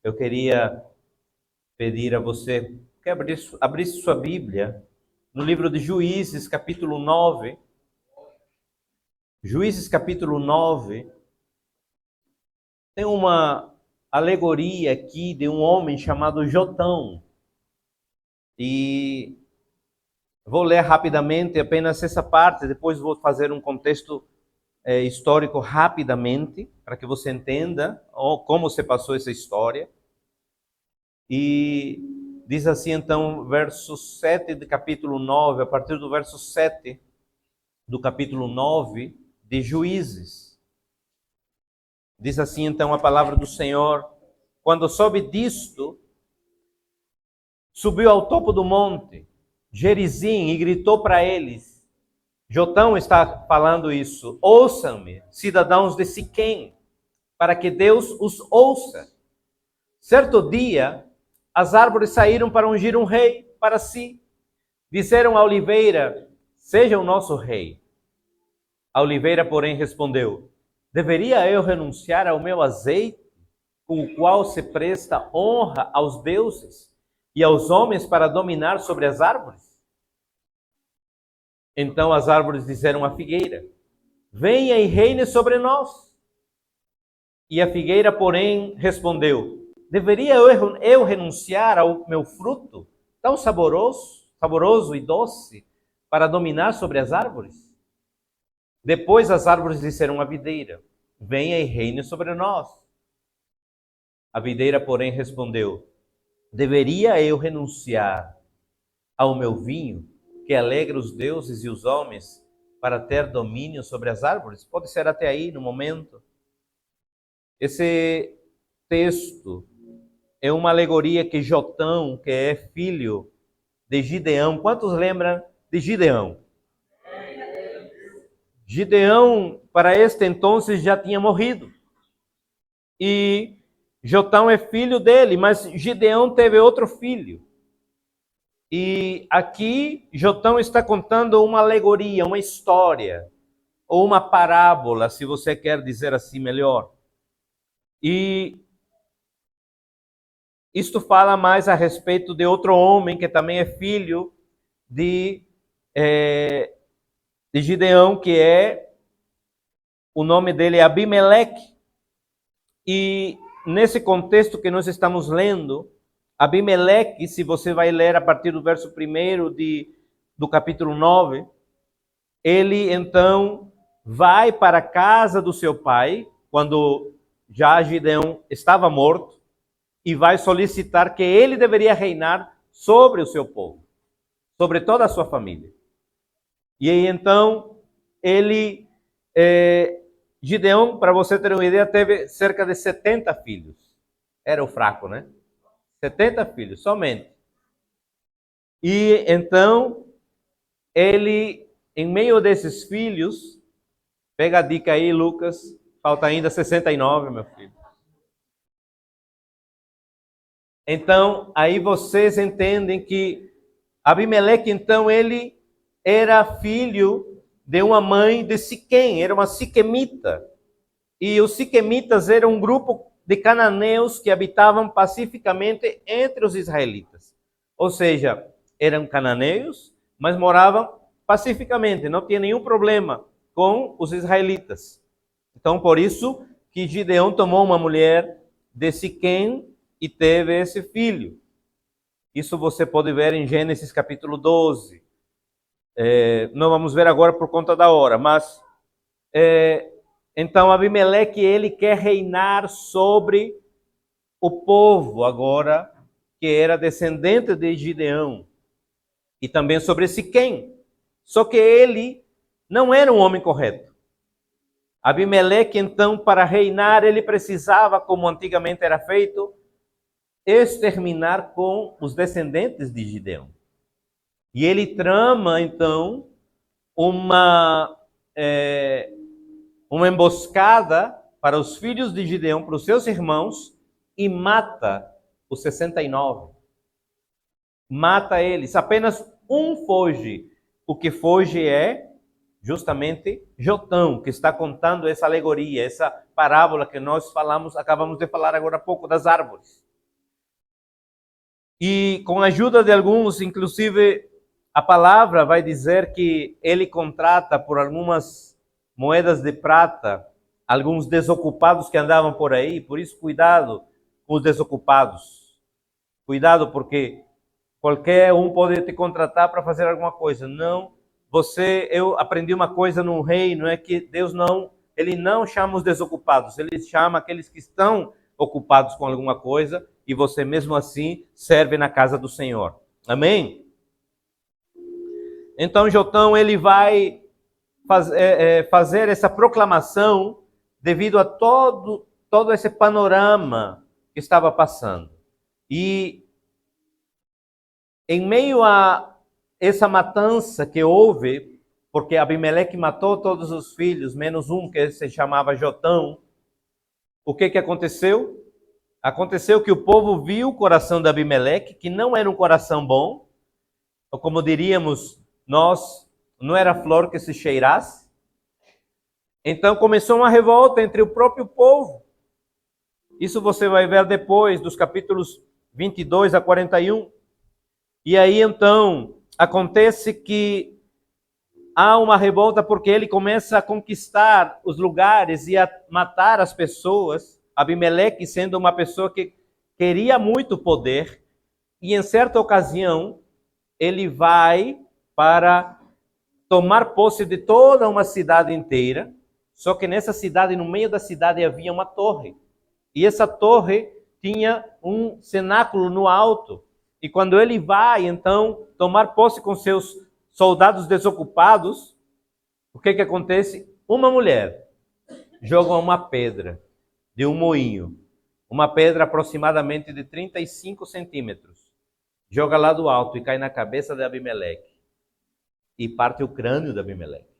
eu queria pedir a você que abrisse sua Bíblia no livro de Juízes, capítulo 9. Juízes, capítulo 9. Tem uma alegoria aqui de um homem chamado Jotão. E vou ler rapidamente apenas essa parte, depois vou fazer um contexto histórico rapidamente, para que você entenda como se passou essa história. E diz assim então, verso 7 do capítulo 9, a partir do verso 7 do capítulo 9 de Juízes. Diz assim então a palavra do Senhor: quando soube disto, subiu ao topo do monte Gerizim e gritou para eles. Jotão está falando isso: ouçam-me, cidadãos de Siquém, para que Deus os ouça. Certo dia, as árvores saíram para ungir um rei para si. Disseram à oliveira: seja o nosso rei. A oliveira, porém, respondeu: deveria eu renunciar ao meu azeite, com o qual se presta honra aos deuses e aos homens para dominar sobre as árvores? Então as árvores disseram à figueira: venha e reine sobre nós. E a figueira, porém, respondeu: deveria eu renunciar ao meu fruto, tão saboroso e doce, para dominar sobre as árvores? Depois as árvores disseram à videira: venha e reine sobre nós. A videira, porém, respondeu: deveria eu renunciar ao meu vinho, que alegra os deuses e os homens, para ter domínio sobre as árvores? Pode ser até aí no momento. Esse texto é uma alegoria que Jotão, que é filho de Gideão, quantos lembram de Gideão? Gideão, para este entonces, já tinha morrido. E Jotão é filho dele, mas Gideão teve outro filho. E aqui Jotão está contando uma alegoria, uma história, ou uma parábola, se você quer dizer assim melhor. E isto fala mais a respeito de outro homem que também é filho de Gideão, que o nome dele é Abimeleque. E nesse contexto que nós estamos lendo, Abimeleque, se você vai ler a partir do verso 1 do capítulo 9, ele então vai para a casa do seu pai, quando já Gideão estava morto, e vai solicitar que ele deveria reinar sobre o seu povo, sobre toda a sua família. E aí então, Gideão, para você ter uma ideia, teve cerca de 70 filhos. Era o fraco, né? 70 filhos, somente. E então, ele, em meio desses filhos, pega a dica aí, Lucas, falta ainda 69, meu filho. Então, aí vocês entendem que Abimeleque, então, ele era filho de uma mãe de Siquém, era uma siquemita. E os siquemitas eram um grupo de cananeus que habitavam pacificamente entre os israelitas. Ou seja, eram cananeus, mas moravam pacificamente, não tinha nenhum problema com os israelitas. Então, por isso que Gideão tomou uma mulher de Siquém e teve esse filho. Isso você pode ver em Gênesis capítulo 12. Não vamos ver agora por conta da hora, mas então Abimeleque, ele quer reinar sobre o povo agora, que era descendente de Gideão, e também sobre Siquém. Só que ele não era um homem correto. Abimeleque, então, para reinar, ele precisava, como antigamente era feito, exterminar com os descendentes de Gideão. E ele trama, então, uma emboscada para os filhos de Gideão, para os seus irmãos, e mata os 69. Mata eles. Apenas um foge. O que foge é justamente Jotão, que está contando essa alegoria, essa parábola que nós acabamos de falar agora há pouco, das árvores. E com a ajuda de alguns, inclusive, a palavra vai dizer que ele contrata por algumas moedas de prata alguns desocupados que andavam por aí. Por isso, cuidado com os desocupados. Cuidado, porque qualquer um pode te contratar para fazer alguma coisa. Não, eu aprendi uma coisa no reino, é que Deus não, ele não chama os desocupados, ele chama aqueles que estão ocupados com alguma coisa, e você mesmo assim serve na casa do Senhor. Amém? Então Jotão, ele vai fazer essa proclamação devido a todo esse panorama que estava passando. E em meio a essa matança que houve, porque Abimeleque matou todos os filhos, menos um que se chamava Jotão, o que aconteceu? Aconteceu que o povo viu o coração de Abimeleque, que não era um coração bom, ou como diríamos nós, não era flor que se cheirasse. Então começou uma revolta entre o próprio povo. Isso você vai ver depois, dos capítulos 22 a 41. E aí então acontece que há uma revolta porque ele começa a conquistar os lugares e a matar as pessoas. Abimeleque sendo uma pessoa que queria muito poder, e em certa ocasião ele vai para tomar posse de toda uma cidade inteira, só que nessa cidade, no meio da cidade, havia uma torre. E essa torre tinha um cenáculo no alto. E quando ele vai, então, tomar posse com seus soldados desocupados, o que acontece? Uma mulher joga uma pedra de um moinho, uma pedra aproximadamente de 35 centímetros, joga lá do alto e cai na cabeça de Abimeleque e parte o crânio de Abimeleque.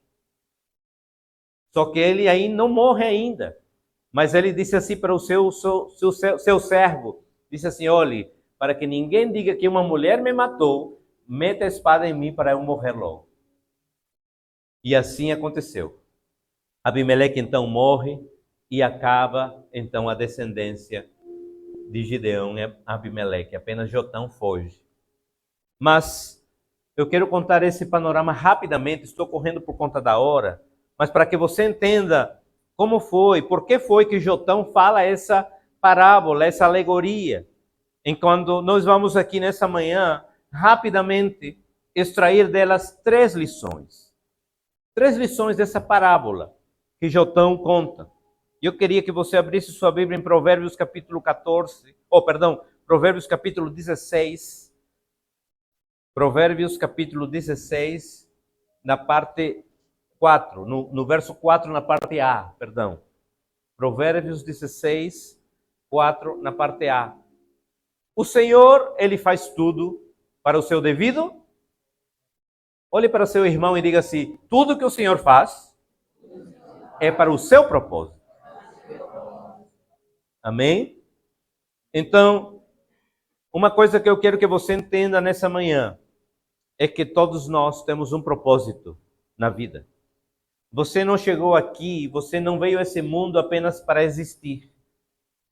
Só que ele aí não morre ainda, mas ele disse assim para o seu servo, disse assim: olhe, para que ninguém diga que uma mulher me matou, meta a espada em mim para eu morrer logo. E assim aconteceu. Abimeleque então morre e acaba então a descendência de Gideão e Abimeleque. Apenas Jotão foge. Mas eu quero contar esse panorama rapidamente, estou correndo por conta da hora, mas para que você entenda como foi, por que foi que Jotão fala essa parábola, essa alegoria. Enquanto nós vamos aqui nessa manhã, rapidamente, extrair delas 3 lições. 3 lições dessa parábola que Jotão conta. Eu queria que você abrisse sua Bíblia em Provérbios capítulo 14, Provérbios capítulo 16. Provérbios capítulo 16, na parte 4, no verso 4, na parte A, perdão. Provérbios 16, 4, na parte A. O Senhor, Ele faz tudo para o seu devido. Olhe para seu irmão e diga assim: tudo que o Senhor faz é para o seu propósito. Amém? Então, uma coisa que eu quero que você entenda nessa manhã é que todos nós temos um propósito na vida. Você não chegou aqui, você não veio a esse mundo apenas para existir.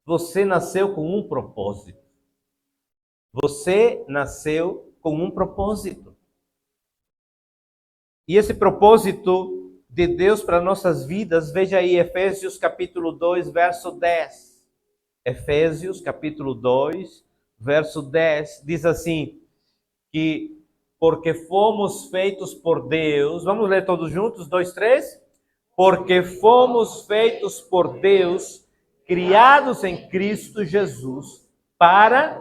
Você nasceu com um propósito. Você nasceu com um propósito. E esse propósito de Deus para nossas vidas, veja aí Efésios capítulo 2, verso 10. Efésios capítulo 2, verso 10, diz assim, que porque fomos feitos por Deus, vamos ler todos juntos, 2, 3? Porque fomos feitos por Deus, criados em Cristo Jesus, para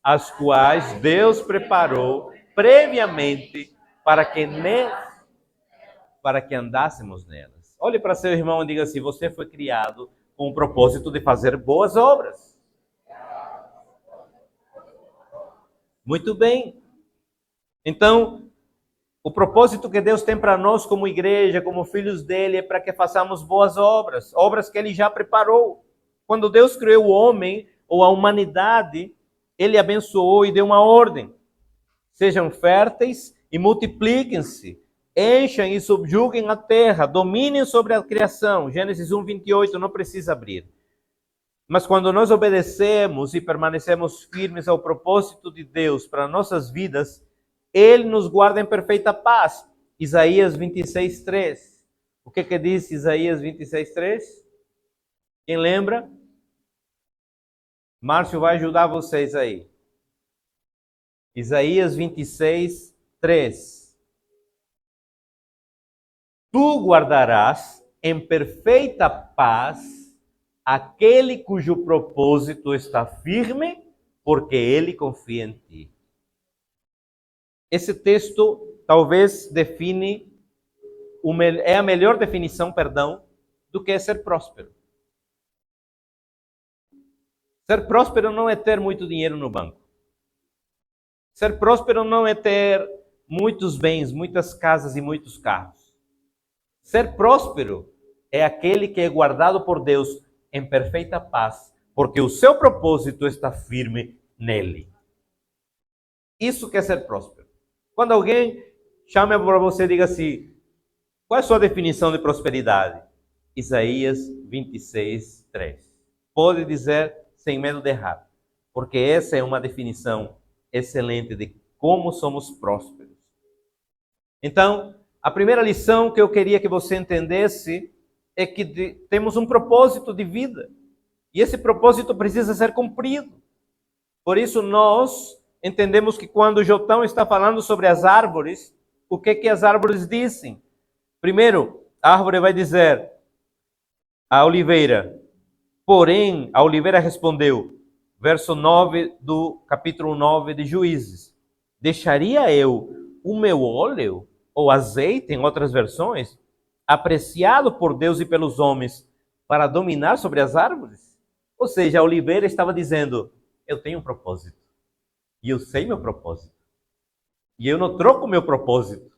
as quais Deus preparou previamente para que andássemos nelas. Olhe para seu irmão e diga assim: você foi criado com o propósito de fazer boas obras. Muito bem. Então, o propósito que Deus tem para nós como igreja, como filhos dele, é para que façamos boas obras, obras que ele já preparou. Quando Deus criou o homem ou a humanidade, ele abençoou e deu uma ordem: sejam férteis e multipliquem-se, enchem e subjuguem a terra, dominem sobre a criação. Gênesis 1, 28, não precisa abrir. Mas quando nós obedecemos e permanecemos firmes ao propósito de Deus para nossas vidas, Ele nos guarda em perfeita paz. Isaías 26:3. O que diz Isaías 26:3? Quem lembra? Márcio vai ajudar vocês aí. Isaías 26:3. Tu guardarás em perfeita paz aquele cujo propósito está firme, porque ele confia em ti. Esse texto talvez define, é a melhor definição, do que é ser próspero. Ser próspero não é ter muito dinheiro no banco. Ser próspero não é ter muitos bens, muitas casas e muitos carros. Ser próspero é aquele que é guardado por Deus em perfeita paz, porque o seu propósito está firme nele. Isso que é ser próspero. Quando alguém chama para você e diga assim, qual é a sua definição de prosperidade? Isaías 26:3. Pode dizer sem medo de errar, porque essa é uma definição excelente de como somos prósperos. Então, a primeira lição que eu queria que você entendesse é que temos um propósito de vida. E esse propósito precisa ser cumprido. Por isso nós entendemos que quando Jotão está falando sobre as árvores, o que as árvores dizem? Primeiro, a árvore vai dizer à oliveira, porém, a oliveira respondeu, verso 9 do capítulo 9 de Juízes, deixaria eu o meu óleo, ou azeite, em outras versões, apreciado por Deus e pelos homens, para dominar sobre as árvores? Ou seja, a oliveira estava dizendo, eu tenho um propósito, e eu sei meu propósito, e eu não troco meu propósito.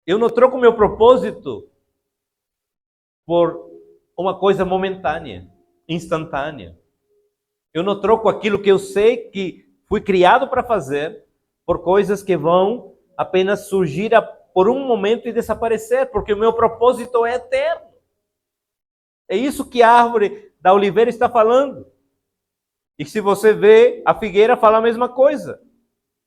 Eu não troco meu propósito por uma coisa momentânea, instantânea. Eu não troco aquilo que eu sei que fui criado para fazer por coisas que vão apenas surgir por um momento e desaparecer, porque o meu propósito é eterno. É isso que a árvore da oliveira está falando. E se você vê, a figueira fala a mesma coisa.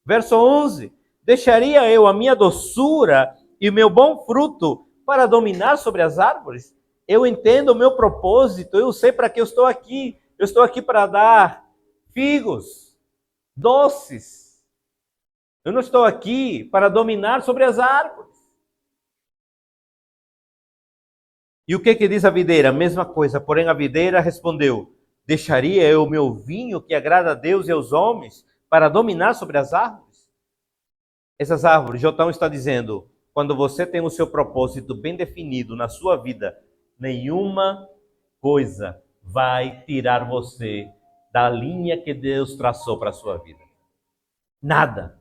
Verso 11, deixaria eu a minha doçura e o meu bom fruto para dominar sobre as árvores? Eu entendo o meu propósito, eu sei para que eu estou aqui. Eu estou aqui para dar figos, doces. Eu não estou aqui para dominar sobre as árvores. E o que diz a videira? A mesma coisa, porém a videira respondeu, deixaria eu o meu vinho que agrada a Deus e aos homens para dominar sobre as árvores? Essas árvores, Jotão está dizendo, quando você tem o seu propósito bem definido na sua vida, nenhuma coisa vai tirar você da linha que Deus traçou para a sua vida. Nada.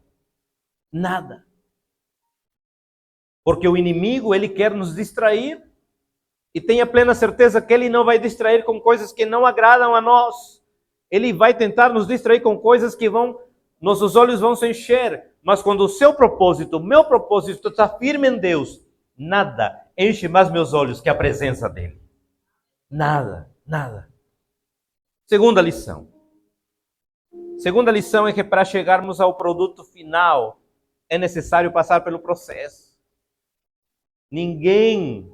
Nada. Porque o inimigo, ele quer nos distrair. E tenha plena certeza que ele não vai distrair com coisas que não agradam a nós. Ele vai tentar nos distrair com coisas que nossos olhos vão se encher. Mas quando o seu propósito, o meu propósito está firme em Deus, nada enche mais meus olhos que a presença dele. Nada, nada. Segunda lição. Segunda lição é que para chegarmos ao produto final, é necessário passar pelo processo. Ninguém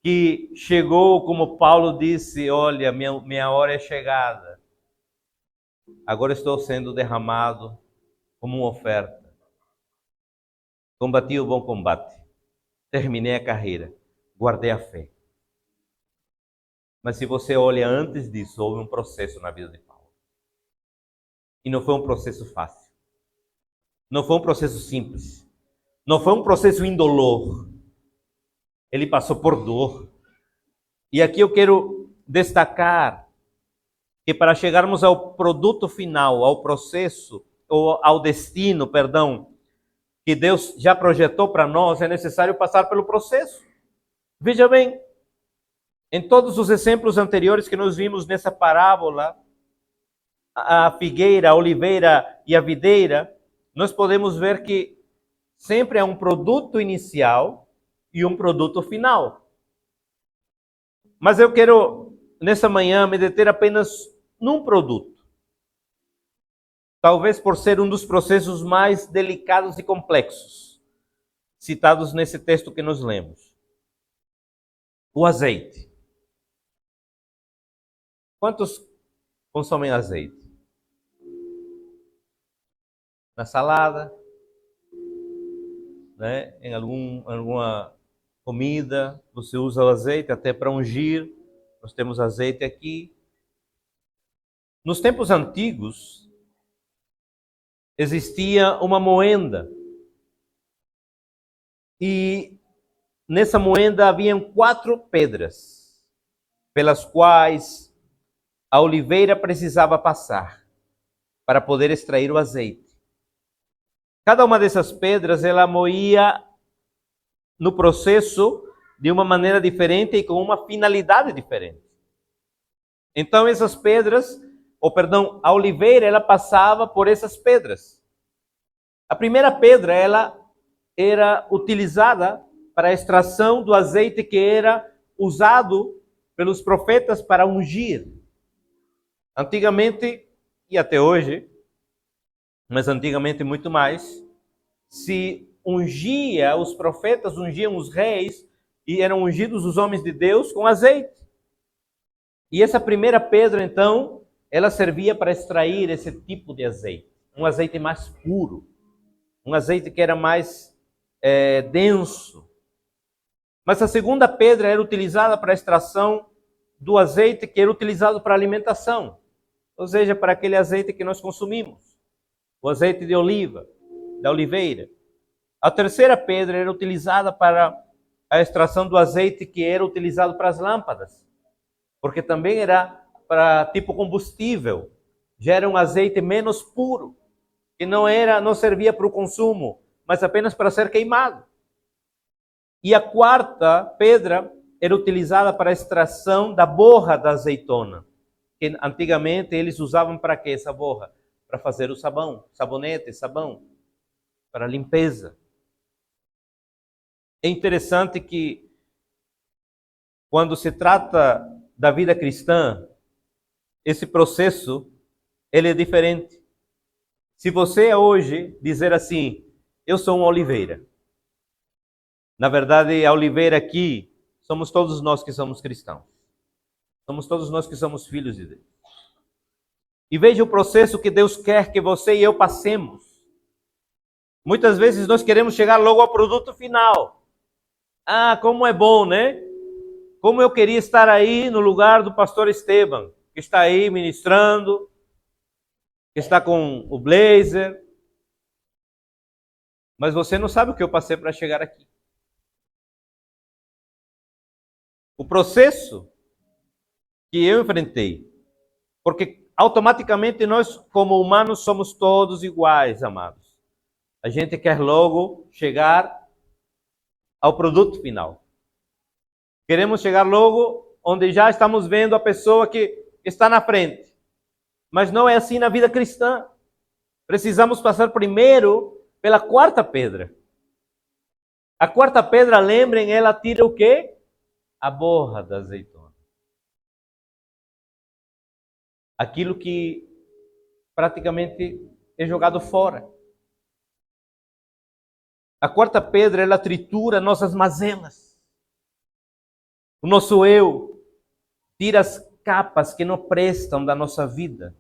que chegou, como Paulo disse, olha, minha hora é chegada. Agora estou sendo derramado como uma oferta. Combati o bom combate. Terminei a carreira. Guardei a fé. Mas se você olha antes disso, houve um processo na vida de Paulo. E não foi um processo fácil. Não foi um processo simples. Não foi um processo indolor. Ele passou por dor. E aqui eu quero destacar que para chegarmos ao produto final, ao processo, ou ao destino, perdão, que Deus já projetou para nós, é necessário passar pelo processo. Veja bem, em todos os exemplos anteriores que nós vimos nessa parábola, a figueira, a oliveira e a videira, nós podemos ver que sempre há um produto inicial e um produto final. Mas eu quero nessa manhã, me deter apenas num produto. Talvez por ser um dos processos mais delicados e complexos, citados nesse texto que nós lemos. O azeite. Quantos consomem azeite? Na salada, né? Em alguma comida, você usa o azeite até para ungir. Nós temos azeite aqui. Nos tempos antigos, existia uma moenda. E nessa moenda haviam 4 pedras, pelas quais a oliveira precisava passar para poder extrair o azeite. Cada uma dessas pedras, ela moía no processo de uma maneira diferente e com uma finalidade diferente. Então essas pedras, a oliveira, ela passava por essas pedras. A primeira pedra, ela era utilizada para a extração do azeite que era usado pelos profetas para ungir. Antigamente, e até hoje, mas antigamente muito mais, se ungia, os profetas ungiam os reis e eram ungidos os homens de Deus com azeite. E essa primeira pedra, então, ela servia para extrair esse tipo de azeite. Um azeite mais puro. Um azeite que era mais denso. Mas a segunda pedra era utilizada para a extração do azeite que era utilizado para a alimentação. Ou seja, para aquele azeite que nós consumimos. O azeite de oliva, da oliveira. A terceira pedra era utilizada para a extração do azeite que era utilizado para as lâmpadas. Porque também era para tipo combustível. Já era um azeite menos puro. Que não servia para o consumo, mas apenas para ser queimado. E a quarta pedra era utilizada para a extração da borra da azeitona. Que antigamente eles usavam para quê essa borra? Para fazer o sabão, sabonete, sabão, para limpeza. É interessante que quando se trata da vida cristã, esse processo ele é diferente. Se você hoje dizer assim, eu sou uma oliveira. Na verdade, a oliveira aqui somos todos nós que somos cristãos. Somos todos nós que somos filhos de Deus. E veja o processo que Deus quer que você e eu passemos. Muitas vezes nós queremos chegar logo ao produto final. Ah, como é bom, né? Como eu queria estar aí no lugar do pastor Esteban, que está aí ministrando, que está com o blazer. Mas você não sabe o que eu passei para chegar aqui. O processo que eu enfrentei. Porque automaticamente nós, como humanos, somos todos iguais, amados. A gente quer logo chegar ao produto final. Queremos chegar logo onde já estamos vendo a pessoa que está na frente. Mas não é assim na vida cristã. Precisamos passar primeiro pela quarta pedra. A quarta pedra, lembrem, ela tira o quê? A borra da azeitona. Aquilo que praticamente é jogado fora. A quarta pedra, ela tritura nossas mazelas. O nosso eu tira as capas que não prestam da nossa vida.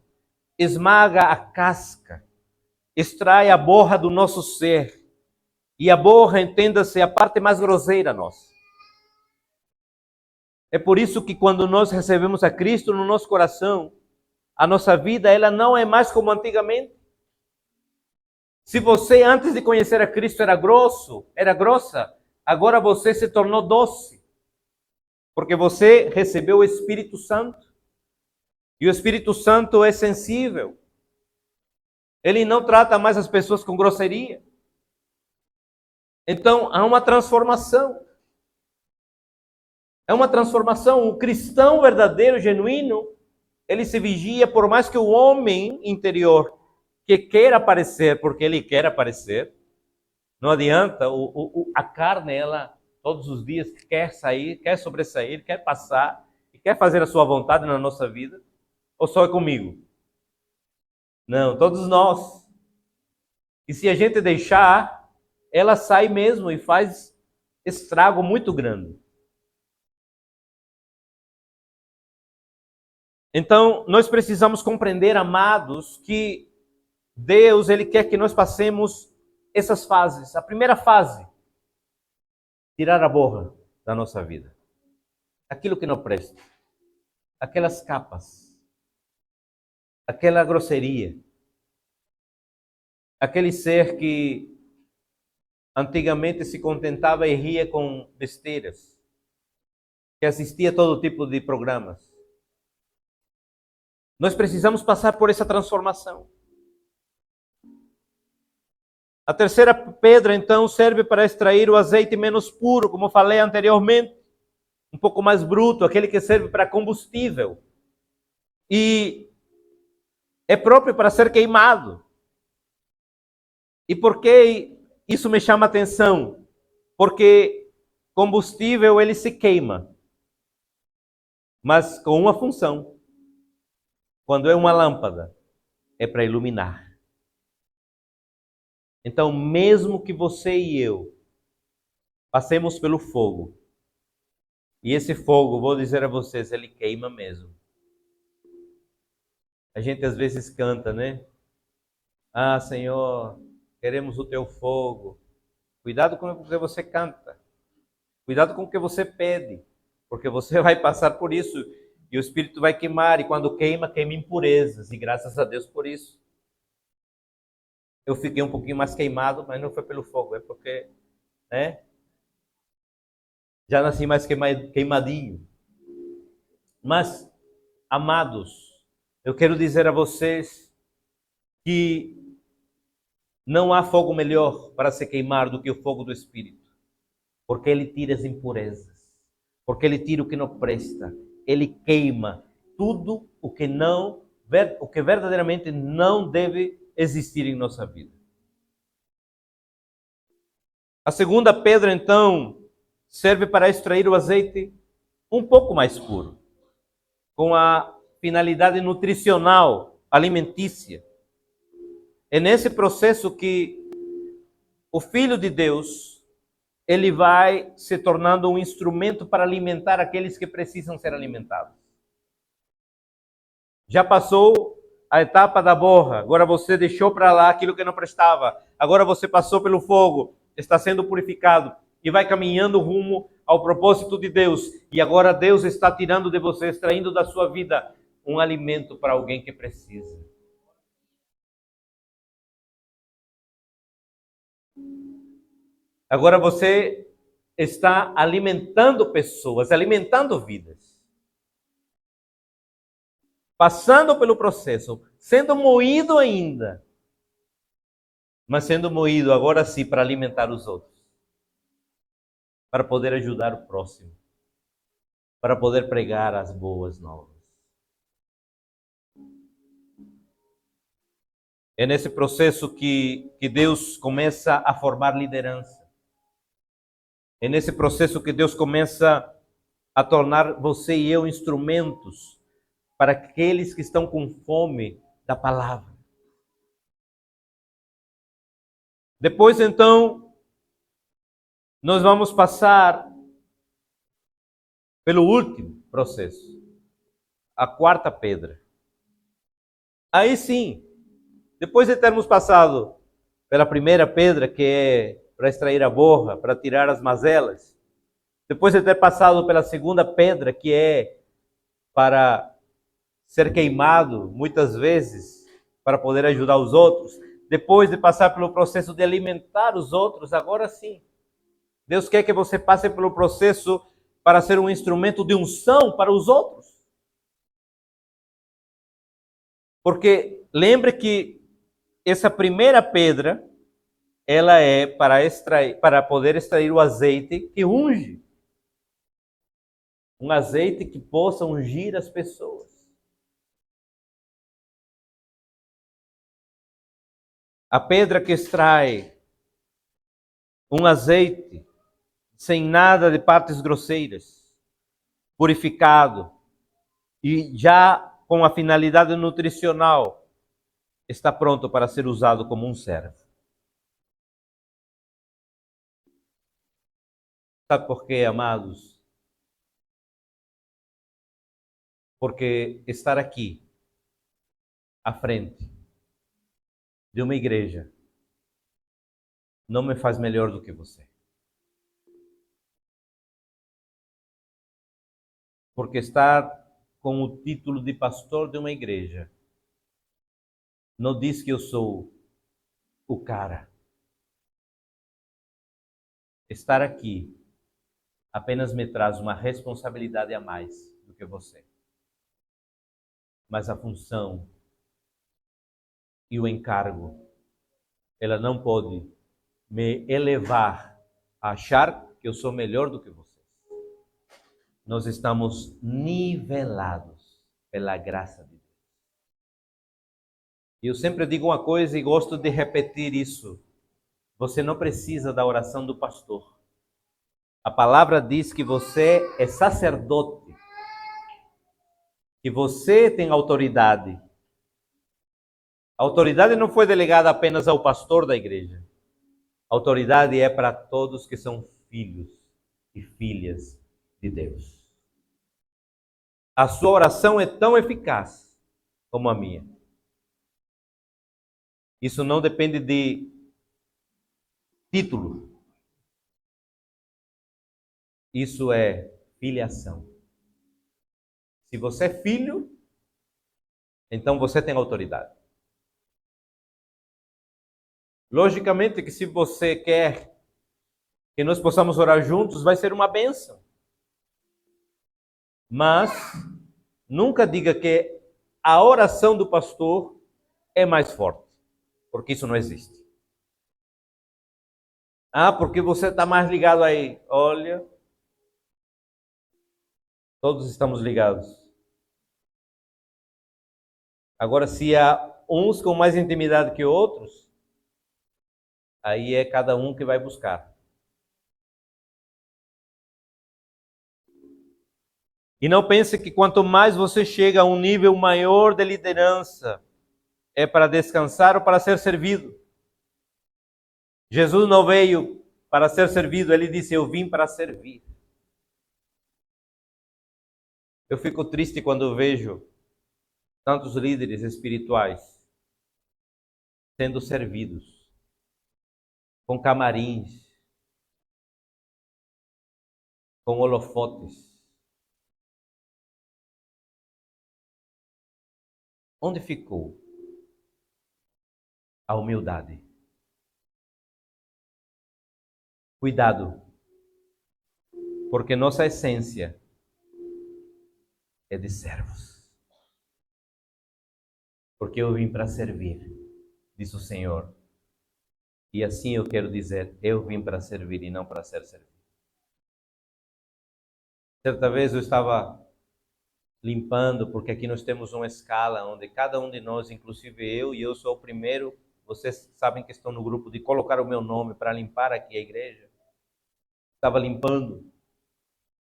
Esmaga a casca. Extrai a borra do nosso ser. E a borra, entenda-se, a parte mais grosseira nossa. É por isso que quando nós recebemos a Cristo no nosso coração, a nossa vida ela não é mais como antigamente. Se você antes de conhecer a Cristo era grossa, agora você se tornou doce. Porque você recebeu o Espírito Santo. E o Espírito Santo é sensível. Ele não trata mais as pessoas com grosseria. Então, há uma transformação. É uma transformação. O cristão verdadeiro, genuíno, ele se vigia, por mais que o homem interior que quer aparecer, porque ele quer aparecer, não adianta, a carne, ela todos os dias quer sair, quer sobressair, quer passar, e que quer fazer a sua vontade na nossa vida? Ou só é comigo? Não, todos nós. E se a gente deixar, ela sai mesmo e faz estrago muito grande. Então, nós precisamos compreender, amados, que Deus, Ele quer que nós passemos essas fases. A primeira fase, tirar a borra da nossa vida. Aquilo que não presta. Aquelas capas. Aquela grosseria. Aquele ser que antigamente se contentava e ria com besteiras. Que assistia a todo tipo de programas. Nós precisamos passar por essa transformação. A terceira pedra, então, serve para extrair o azeite menos puro, como falei anteriormente, um pouco mais bruto, aquele que serve para combustível. E é próprio para ser queimado. E por que isso me chama a atenção? Porque combustível, ele se queima, mas com uma função. Quando é uma lâmpada, é para iluminar. Então, mesmo que você e eu passemos pelo fogo, e esse fogo, vou dizer a vocês, ele queima mesmo. A gente às vezes canta, né? Ah, Senhor, queremos o teu fogo. Cuidado com o que você canta. Cuidado com o que você pede, porque você vai passar por isso e o Espírito vai queimar, e quando queima, queima impurezas, e graças a Deus por isso. Eu fiquei um pouquinho mais queimado, mas não foi pelo fogo, é porque, né? Já nasci mais queimadinho. Mas, amados, eu quero dizer a vocês que não há fogo melhor para se queimar do que o fogo do Espírito, porque ele tira as impurezas, porque ele tira o que não presta, ele queima tudo o que verdadeiramente não deve existir em nossa vida. A segunda pedra, então, serve para extrair o azeite um pouco mais puro, com a finalidade nutricional, alimentícia. É nesse processo que o Filho de Deus, ele vai se tornando um instrumento para alimentar aqueles que precisam ser alimentados. Já passou a etapa da borra, agora você deixou para lá aquilo que não prestava, agora você passou pelo fogo, está sendo purificado e vai caminhando rumo ao propósito de Deus. E agora Deus está tirando de você, extraindo da sua vida um alimento para alguém que precisa. Agora você está alimentando pessoas, alimentando vidas. Passando pelo processo, sendo moído ainda, mas sendo moído agora sim para alimentar os outros. Para poder ajudar o próximo. Para poder pregar as boas novas. É nesse processo que Deus começa a formar liderança. É nesse processo que Deus começa a tornar você e eu instrumentos para aqueles que estão com fome da palavra. Depois, então, nós vamos passar pelo último processo, a quarta pedra. Aí sim, depois de termos passado pela primeira pedra, que é para extrair a borra, para tirar as mazelas, depois de ter passado pela segunda pedra, que é para ser queimado, muitas vezes, para poder ajudar os outros, depois de passar pelo processo de alimentar os outros, agora sim, Deus quer que você passe pelo processo para ser um instrumento de unção para os outros. Porque lembre que essa primeira pedra, ela é para poder extrair o azeite que unge. Um azeite que possa ungir as pessoas. A pedra que extrai um azeite sem nada de partes grosseiras, purificado, e já com a finalidade nutricional, está pronto para ser usado como um servo. Sabe por quê, amados? Porque estar aqui, à frente de uma igreja, não me faz melhor do que você. Porque estar com o título de pastor de uma igreja não diz que eu sou o cara. Estar aqui apenas me traz uma responsabilidade a mais do que você. Mas a função e o encargo, ela não pode me elevar a achar que eu sou melhor do que você. Nós estamos nivelados pela graça de Deus. E eu sempre digo uma coisa e gosto de repetir isso. Você não precisa da oração do pastor. A palavra diz que você é sacerdote, que você tem autoridade. A autoridade não foi delegada apenas ao pastor da igreja. A autoridade é para todos que são filhos e filhas de Deus. A sua oração é tão eficaz como a minha. Isso não depende de título. Isso é filiação. Se você é filho, então você tem autoridade. Logicamente que se você quer que nós possamos orar juntos, vai ser uma bênção. Mas nunca diga que a oração do pastor é mais forte, porque isso não existe. Ah, porque você está mais ligado aí. Olha, todos estamos ligados. Agora, se há uns com mais intimidade que outros, aí é cada um que vai buscar. E não pense que quanto mais você chega a um nível maior de liderança, é para descansar ou para ser servido. Jesus não veio para ser servido, ele disse: eu vim para servir. Eu fico triste quando vejo tantos líderes espirituais sendo servidos com camarins, com holofotes. Onde ficou a humildade? Cuidado, porque nossa essência é de servos. Porque eu vim para servir, disse o Senhor. E assim eu quero dizer, eu vim para servir e não para ser servido. Certa vez eu estava limpando, porque aqui nós temos uma escala onde cada um de nós, inclusive eu, e eu sou o primeiro, vocês sabem que estão no grupo, de colocar o meu nome para limpar aqui a igreja. Estava limpando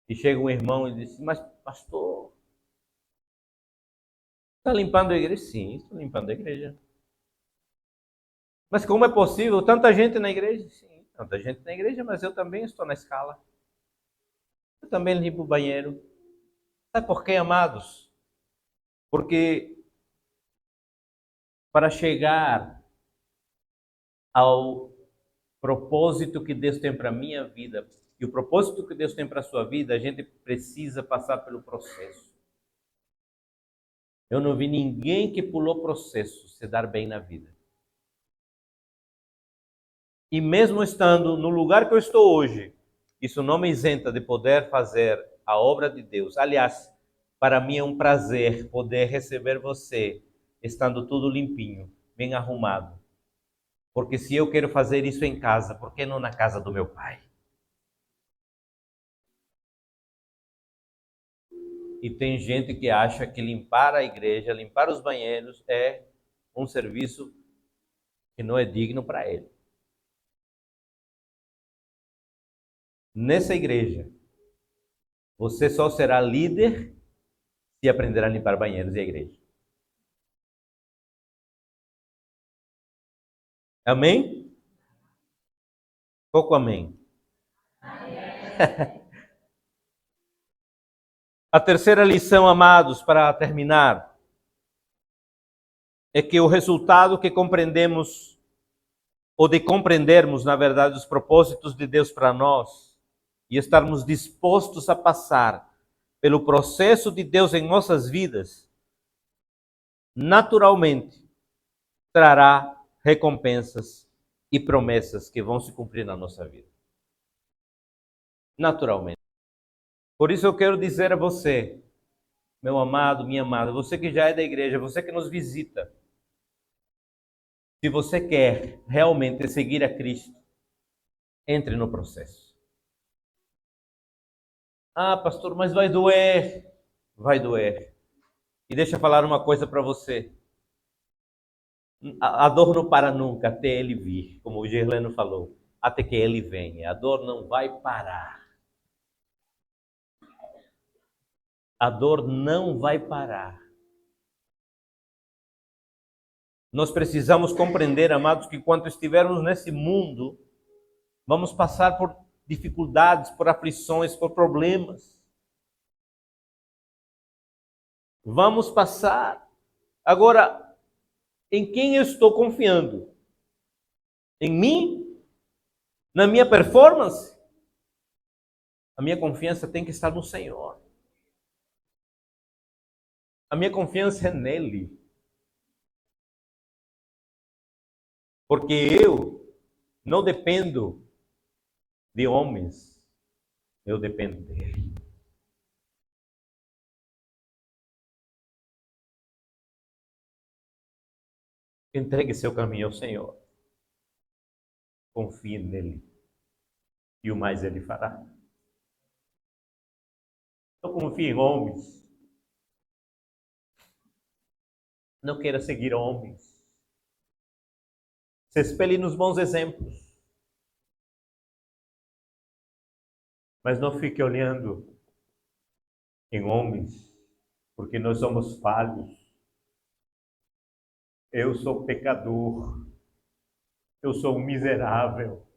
e chega um irmão e disse: mas pastor, está limpando a igreja? Sim, estou limpando a igreja. Mas como é possível? Tanta gente na igreja? Sim, tanta gente na igreja, mas eu também estou na escala. Eu também limpo o banheiro. Sabe por quê, amados? Porque para chegar ao propósito que Deus tem para a minha vida e o propósito que Deus tem para a sua vida, a gente precisa passar pelo processo. Eu não vi ninguém que pulou processo se dar bem na vida. E mesmo estando no lugar que eu estou hoje, isso não me isenta de poder fazer a obra de Deus. Aliás, para mim é um prazer poder receber você estando tudo limpinho, bem arrumado. Porque se eu quero fazer isso em casa, por que não na casa do meu pai? E tem gente que acha que limpar a igreja, limpar os banheiros é um serviço que não é digno para ele. Nessa igreja, você só será líder se aprender a limpar banheiros e a igreja. Amém? Pouco amém. A terceira lição, amados, para terminar, é que o resultado que compreendemos, ou de compreendermos, na verdade, os propósitos de Deus para nós, e estarmos dispostos a passar pelo processo de Deus em nossas vidas, naturalmente trará recompensas e promessas que vão se cumprir na nossa vida. Naturalmente. Por isso eu quero dizer a você, meu amado, minha amada, você que já é da igreja, você que nos visita, se você quer realmente seguir a Cristo, entre no processo. Ah, pastor, mas vai doer. Vai doer. E deixa eu falar uma coisa para você. A dor não para nunca até ele vir, como o Gerlano falou, até que ele venha. A dor não vai parar. A dor não vai parar. Nós precisamos compreender, amados, que quando estivermos nesse mundo, vamos passar por dificuldades, por aflições, por problemas. Vamos passar. Agora, em quem eu estou confiando? Em mim? Na minha performance? A minha confiança tem que estar no Senhor. A minha confiança é nele. Porque eu não dependo de homens, eu dependo dele. Entregue seu caminho ao Senhor. Confie nele. E o mais ele fará. Não confie em homens. Não queira seguir homens. Se espelhe nos bons exemplos. Mas não fique olhando em homens, porque nós somos falhos. Eu sou pecador. Eu sou um miserável.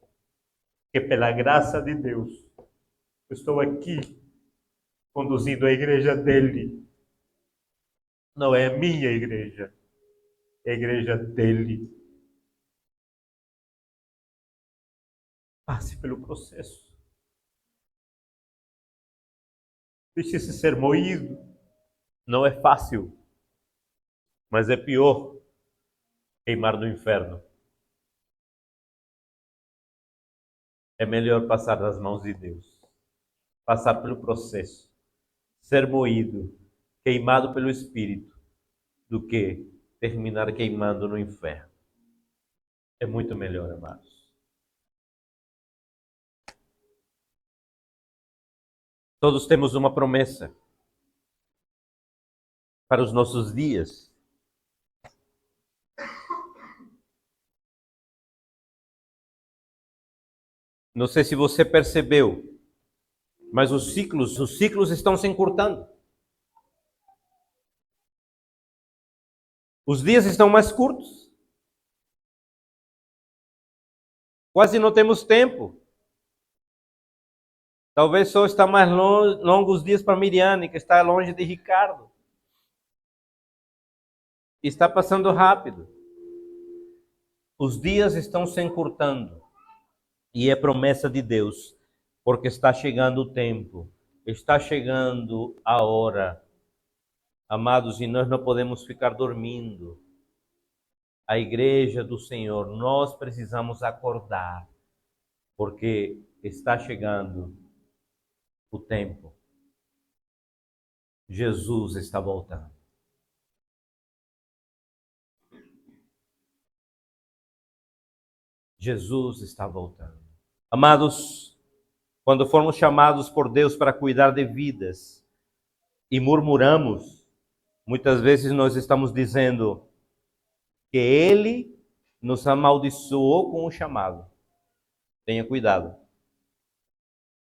Que pela graça de Deus, eu estou aqui conduzindo a igreja dele. Não é a minha igreja, é a igreja dele. Passe pelo processo. Deixe-se ser moído. Não é fácil, mas é pior queimar no inferno. É melhor passar nas mãos de Deus. Passar pelo processo. Ser moído, queimado pelo Espírito, do que terminar queimando no inferno. É muito melhor, amados. Todos temos uma promessa para os nossos dias. Não sei se você percebeu, mas os ciclos estão se encurtando. Os dias estão mais curtos. Quase não temos tempo. Talvez só está mais longos os dias para Miriane, que está longe de Ricardo. Está passando rápido. Os dias estão se encurtando. E é promessa de Deus, porque está chegando o tempo, está chegando a hora. Amados, e nós não podemos ficar dormindo. A igreja do Senhor, nós precisamos acordar, porque está chegando o tempo. Jesus está voltando. Jesus está voltando. Amados, quando formos chamados por Deus para cuidar de vidas e murmuramos, muitas vezes nós estamos dizendo que Ele nos amaldiçoou com o chamado. Tenha cuidado.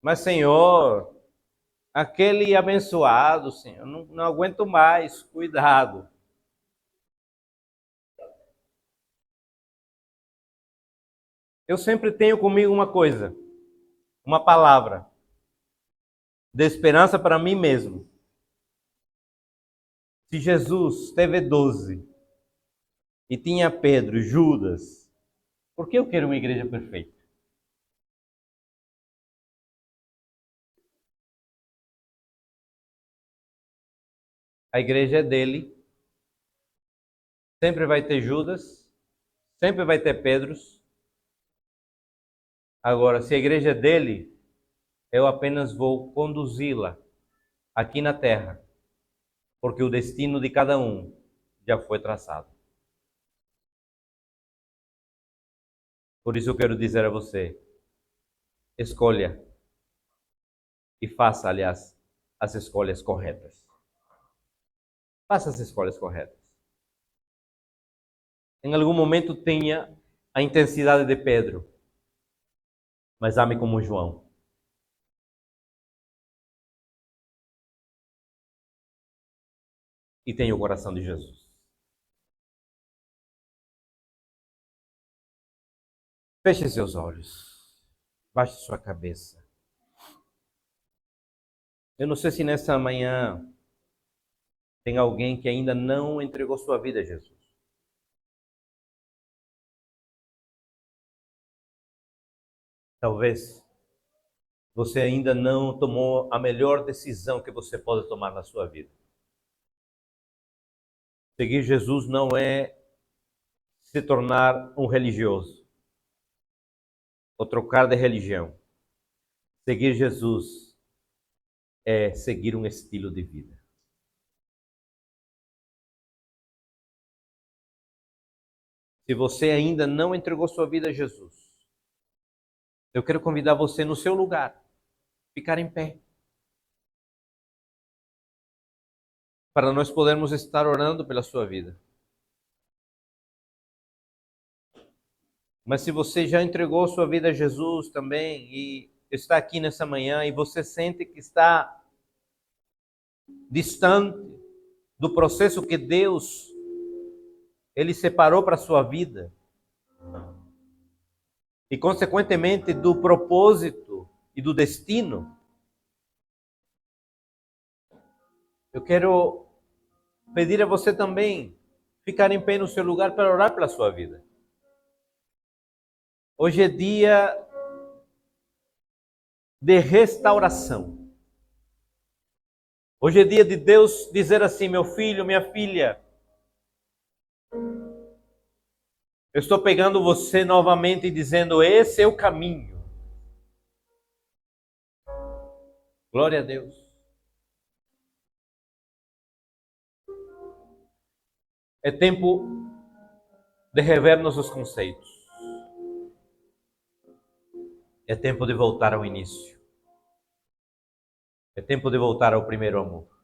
Mas, Senhor, aquele abençoado, Senhor, não aguento mais, cuidado. Eu sempre tenho comigo uma coisa, uma palavra de esperança para mim mesmo. Se Jesus teve 12 e tinha Pedro, Judas, por que eu quero uma igreja perfeita? A igreja é dele, sempre vai ter Judas, sempre vai ter Pedros. Agora, se a igreja é dele, eu apenas vou conduzi-la aqui na terra, porque o destino de cada um já foi traçado. Por isso eu quero dizer a você, escolha e faça, aliás, as escolhas corretas. Faça as escolhas corretas. Em algum momento tenha a intensidade de Pedro, mas ame como João. E tenha o coração de Jesus. Feche seus olhos. Baixe sua cabeça. Eu não sei se nessa manhã tem alguém que ainda não entregou sua vida a Jesus. Talvez você ainda não tomou a melhor decisão que você pode tomar na sua vida. Seguir Jesus não é se tornar um religioso ou trocar de religião. Seguir Jesus é seguir um estilo de vida. Se você ainda não entregou sua vida a Jesus, eu quero convidar você no seu lugar, ficar em pé, para nós podermos estar orando pela sua vida. Mas se você já entregou sua vida a Jesus também e está aqui nessa manhã e você sente que está distante do processo que Deus ele separou para a sua vida e consequentemente do propósito e do destino, eu quero pedir a você também ficar em pé no seu lugar para orar pela sua vida. Hoje é dia de restauração. Hoje é dia de Deus dizer assim: meu filho, minha filha, eu estou pegando você novamente e dizendo: esse é o caminho. Glória a Deus. É tempo de rever nossos conceitos. É tempo de voltar ao início. É tempo de voltar ao primeiro amor.